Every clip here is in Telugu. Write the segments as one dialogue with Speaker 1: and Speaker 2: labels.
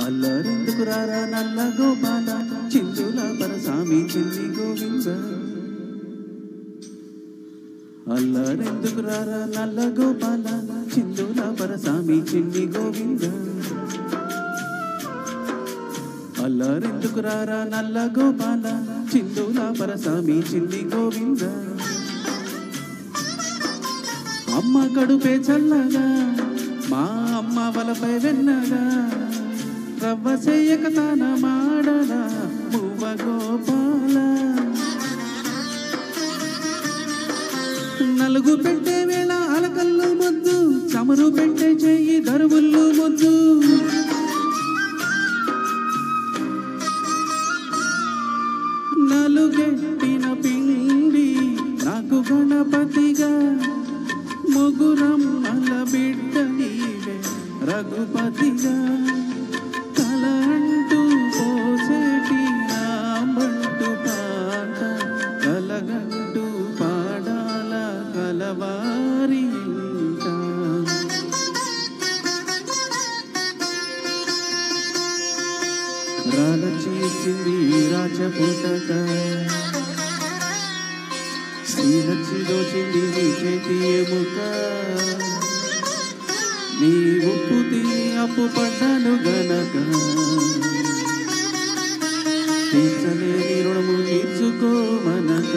Speaker 1: అల్లరెందుకు రారా నల్ల గోపాల చిందుల పరసామి చిన్ని గోవింద అల్లరెందుకు రారా నల్ల గోపాల చిందుల పరసామి చిన్ని గోవింద అల్లరెందుకు రారా నల్ల గోపాల చిందుల పరసామి చిన్ని గోవింద అమ్మ కడుపే చల్లగా మా అమ్మ వలపై వెన్నగా రవ్వ చెయ్యక తాన మాడలా మువ్వ గోపాల నలుగు పెట్టే వేళ అలకల్లు ముద్దు చమురు పెట్టే చెయ్యి దరువుల్లు ముద్దు నలుగెట్టిన పిండి నాకు గణపతిగా ముగురమ్మల బిడ్డ నీవే రఘుపతిగా కల అంటూ పోసేటి రామంటూ పాట కలగంటూ పాడాల కలవారి ఇంట రాల చేసింది రాజపుటక శ్రీలక్ష్మి దోచింది నీ చేతి ఎముక నీ ఉప్పు తిని అప్పు పడ్డాను గనక తీర్చలేని రుణము తీర్చుకోమనక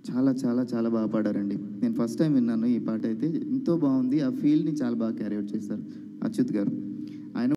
Speaker 2: చాలా చాలా చాలా బాగా పాడారండి. నేను ఫస్ట్ టైం విన్నాను ఈ పాట అయితే. ఎంతో బాగుంది. ఆ ఫీల్ని చాలా బాగా క్యారీ అవుట్ చేస్తారు అచ్యుత్ గారు. ఆయన